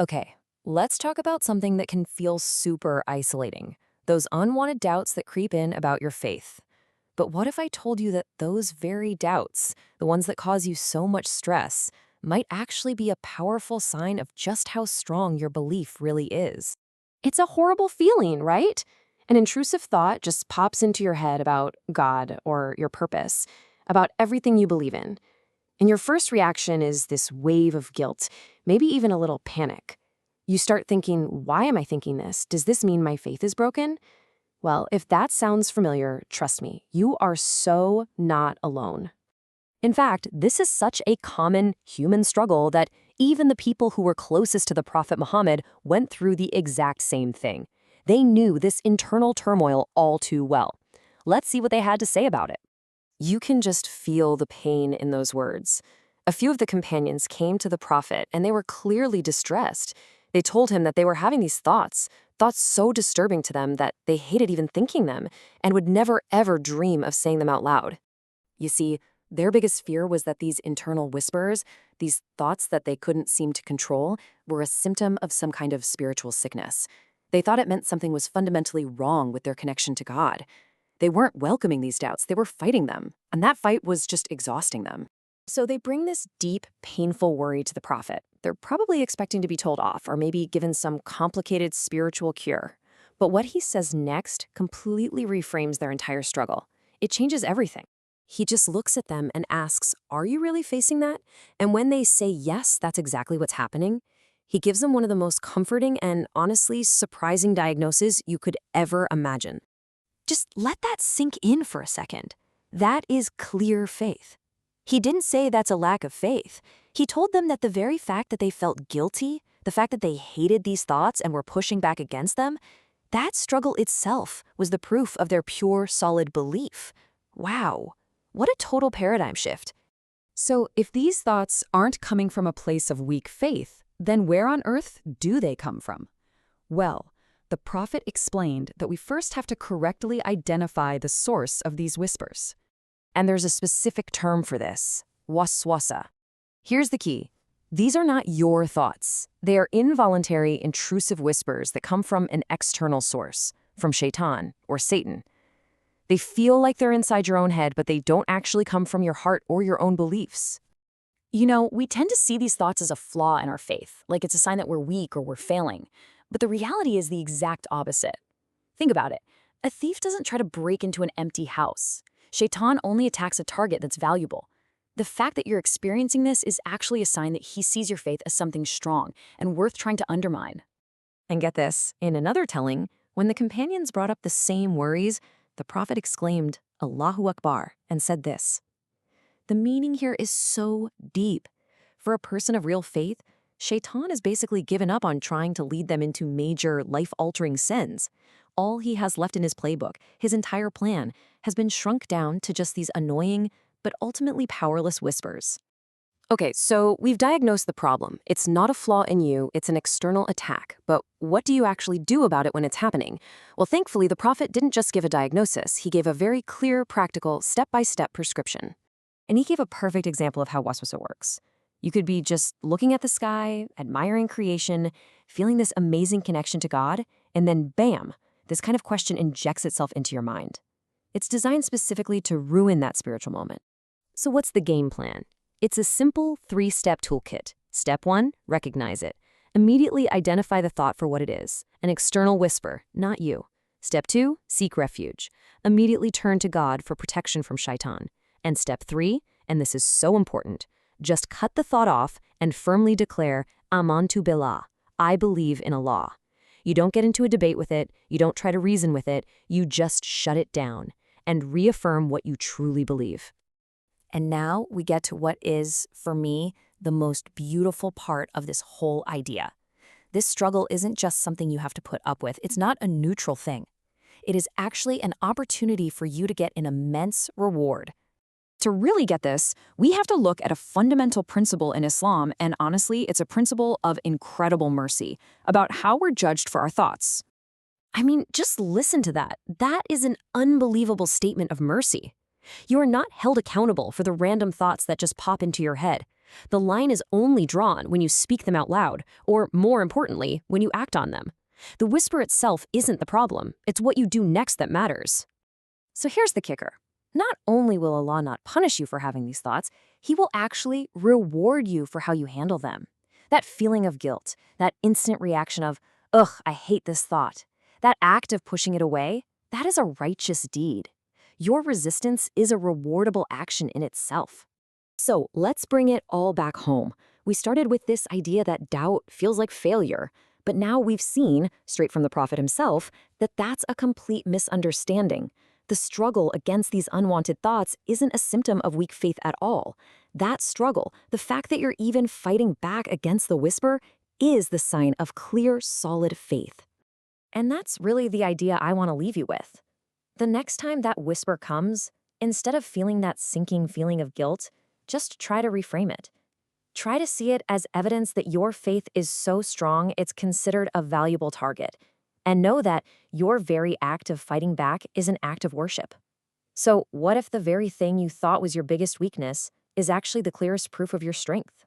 Okay, let's talk about something that can feel super isolating. Those unwanted doubts that creep in about your faith. But what if I told you that those very doubts, the ones that cause you so much stress, might actually be a powerful sign of just how strong your belief really is? It's a horrible feeling, right? An intrusive thought just pops into your head about God or your purpose, about everything you believe in. And your first reaction is this wave of guilt, maybe even a little panic. You start thinking, why am I thinking this? Does this mean my faith is broken? Well, if that sounds familiar, trust me, you are so not alone. In fact, this is such a common human struggle that even the people who were closest to the Prophet Muhammad went through the exact same thing. They knew this internal turmoil all too well. Let's see what they had to say about it. You can just feel the pain in those words. A few of the companions came to the Prophet and they were clearly distressed. They told him that they were having these thoughts so disturbing to them that they hated even thinking them and would never ever dream of saying them out loud. You see, their biggest fear was that these internal whispers, these thoughts that they couldn't seem to control, were a symptom of some kind of spiritual sickness. They thought it meant something was fundamentally wrong with their connection to God. They weren't welcoming these doubts, they were fighting them, and that fight was just exhausting them. So they bring this deep, painful worry to the Prophet. They're probably expecting to be told off or maybe given some complicated spiritual cure. But what he says next completely reframes their entire struggle. It changes everything. He just looks at them and asks, are you really facing that? And when they say yes, that's exactly what's happening, he gives them one of the most comforting and honestly surprising diagnoses you could ever imagine. Just let that sink in for a second. That is clear faith. He didn't say that's a lack of faith. He told them that the very fact that they felt guilty, the fact that they hated these thoughts and were pushing back against them, that struggle itself was the proof of their pure, solid belief. Wow, what a total paradigm shift. So if these thoughts aren't coming from a place of weak faith, then where on earth do they come from? Well, the Prophet explained that we first have to correctly identify the source of these whispers. And there's a specific term for this, waswasa. Here's the key. These are not your thoughts. They are involuntary, intrusive whispers that come from an external source, from Shaytan or Satan. They feel like they're inside your own head, but they don't actually come from your heart or your own beliefs. You know, we tend to see these thoughts as a flaw in our faith, like it's a sign that we're weak or we're failing. But the reality is the exact opposite. Think about it. A thief doesn't try to break into an empty house. Shaytan only attacks a target that's valuable. The fact that you're experiencing this is actually a sign that he sees your faith as something strong and worth trying to undermine. And get this, in another telling, when the companions brought up the same worries, the Prophet exclaimed, Allahu Akbar, and said this. The meaning here is so deep. For a person of real faith, Shaytan has basically given up on trying to lead them into major, life-altering sins. All he has left in his playbook, his entire plan, has been shrunk down to just these annoying, but ultimately powerless whispers. Okay, so we've diagnosed the problem. It's not a flaw in you, it's an external attack. But what do you actually do about it when it's happening? Well, thankfully, the Prophet didn't just give a diagnosis. He gave a very clear, practical, step-by-step prescription. And he gave a perfect example of how waswasa works. You could be just looking at the sky, admiring creation, feeling this amazing connection to God, and then bam, this kind of question injects itself into your mind. It's designed specifically to ruin that spiritual moment. So what's the game plan? It's a simple 3-step toolkit. Step 1, recognize it. Immediately identify the thought for what it is, an external whisper, not you. Step 2, seek refuge. Immediately turn to God for protection from Shaytan. And step 3, and this is so important, just cut the thought off and firmly declare, Amantu Billah, I believe in Allah. You don't get into a debate with it, you don't try to reason with it, you just shut it down and reaffirm what you truly believe. And now we get to what is, for me, the most beautiful part of this whole idea. This struggle isn't just something you have to put up with. It's not a neutral thing. It is actually an opportunity for you to get an immense reward. To really get this, we have to look at a fundamental principle in Islam, and honestly, it's a principle of incredible mercy, about how we're judged for our thoughts. I mean, just listen to that. That is an unbelievable statement of mercy. You are not held accountable for the random thoughts that just pop into your head. The line is only drawn when you speak them out loud, or more importantly, when you act on them. The whisper itself isn't the problem. It's what you do next that matters. So here's the kicker. Not only will Allah not punish you for having these thoughts, He will actually reward you for how you handle them. That feeling of guilt, that instant reaction of, ugh, I hate this thought, that act of pushing it away, that is a righteous deed. Your resistance is a rewardable action in itself. So let's bring it all back home. We started with this idea that doubt feels like failure, but now we've seen, straight from the Prophet himself, that that's a complete misunderstanding. The struggle against these unwanted thoughts isn't a symptom of weak faith at all. That struggle, the fact that you're even fighting back against the whisper, is the sign of clear, solid faith. And that's really the idea I want to leave you with. The next time that whisper comes, instead of feeling that sinking feeling of guilt, just try to reframe it. Try to see it as evidence that your faith is so strong it's considered a valuable target. And know that your very act of fighting back is an act of worship. So what if the very thing you thought was your biggest weakness is actually the clearest proof of your strength?